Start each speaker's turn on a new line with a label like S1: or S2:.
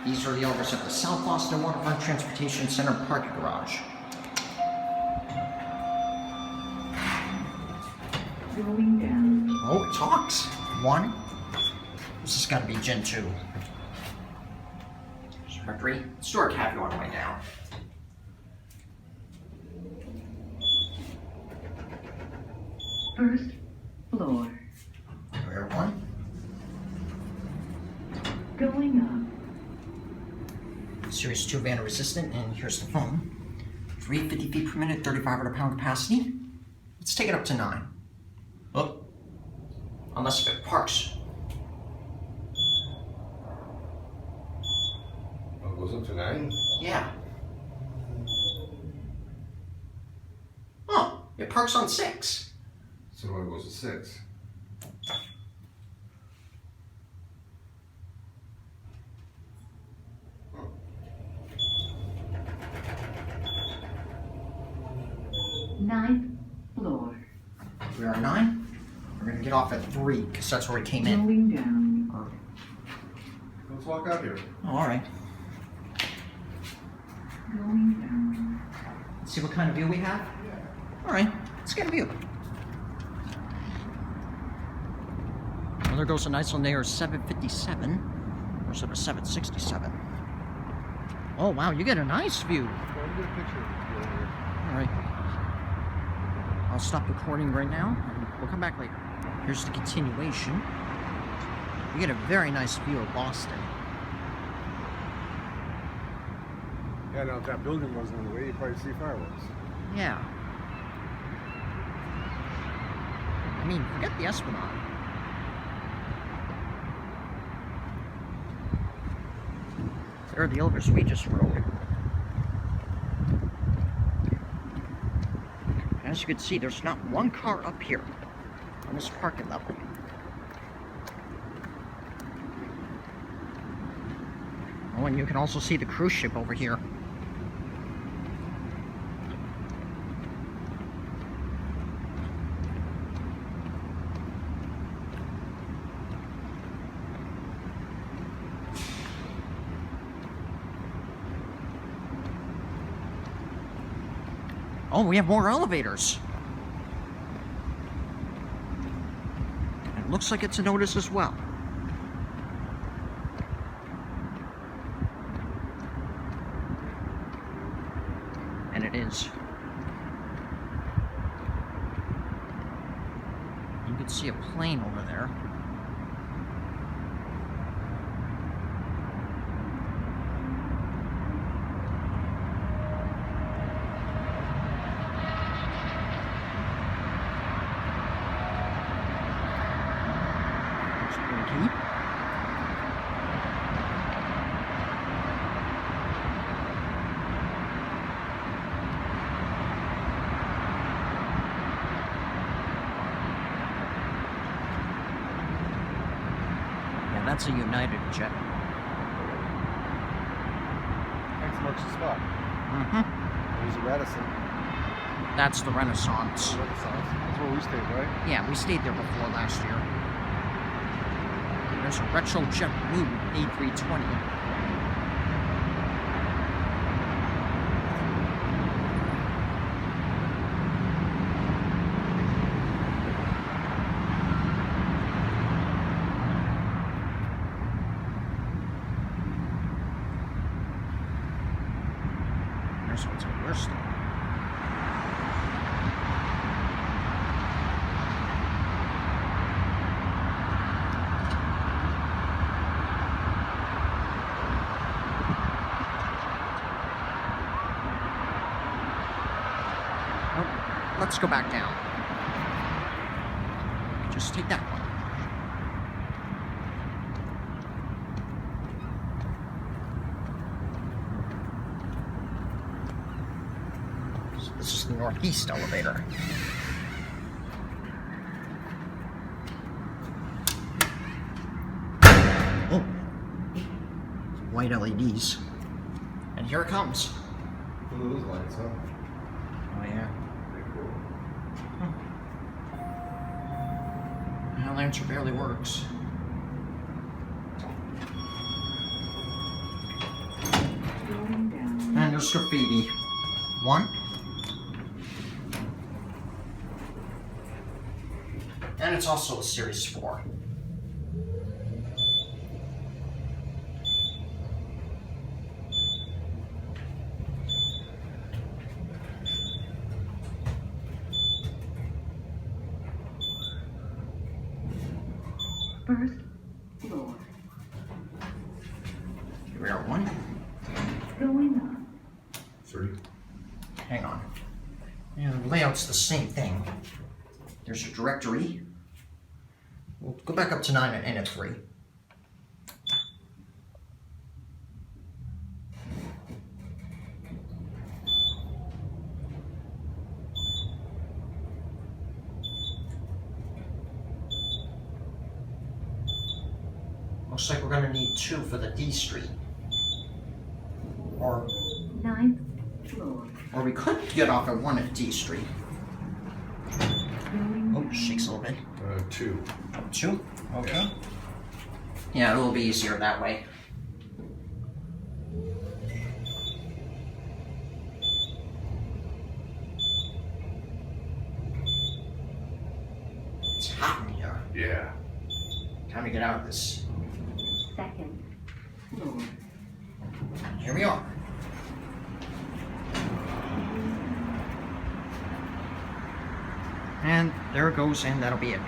S1: These are the elevators at the South Boston Waterfront Transportation Center parking garage.
S2: Going down.
S1: Oh, it talks. 1. This has got to be Gen 2. Number 3. Store cafe on the way down.
S2: First floor.
S1: Where 1.
S2: Going up.
S1: Series 2 van resistant, and here's the phone. 350 feet per minute, 3,500 pound capacity. Let's take it up to 9. Oh, unless if it parks.
S3: Oh, it goes up to 9?
S1: Yeah. Oh, it parks on 6.
S3: So what, it goes to 6?
S2: Ninth floor.
S1: We are 9. We're gonna get off at 3 because that's where we came in.
S2: Going down.
S3: Let's walk out here.
S1: Oh, all right.
S2: Going down.
S1: Let's see what kind of view we have. All right, let's get a view. Well, there goes a nice one there, 757. Or is it a 767? Oh, wow, you get a nice view.
S3: Well, get a picture of it here.
S1: All right. I'll stop recording right now, and we'll come back later. Here's the continuation. You get a very nice view of Boston.
S3: Yeah, now if that building wasn't in the way, you'd probably see fireworks.
S1: Yeah. I mean, forget the Esplanade. There are the elevators we just rode. As you can see, there's not one car up here on this parking level. Oh, and you can also see the cruise ship over here. Oh, we have more elevators. It looks like it's a notice as well. And it is. You can see a plane over there. That's a United jet.
S3: X marks the spot. There's a Radisson.
S1: That's the Renaissance.
S3: Renaissance. That's where we stayed, right?
S1: Yeah, we stayed there before last year. There's a retro jet blue A320. There's what's at worst. Let's go back down. Just take that one. So this is the northeast elevator. Oh, white LEDs. And here it comes.
S3: Look at those lights, huh?
S1: Oh yeah.
S3: Pretty cool.
S1: Well, lantern barely works. There's graffiti. 1. And it's also a series 4.
S2: First floor.
S1: Here we are. 1.
S2: Going up.
S3: 3.
S1: Hang on. Yeah, the layout's the same thing. There's a directory. We'll go back up to 9 and at 3. Looks like we're gonna need 2 for the D street. Or
S2: 9th floor.
S1: we could get off at 1 at D street.
S2: Going
S1: Oh, shakes a little bit.
S3: 2.
S1: 2? Okay. Yeah, it'll be easier that way. It's hot in here.
S3: Yeah.
S1: Time to get out of this.
S2: 2nd floor.
S1: Here we are. And there it goes, and that'll be it.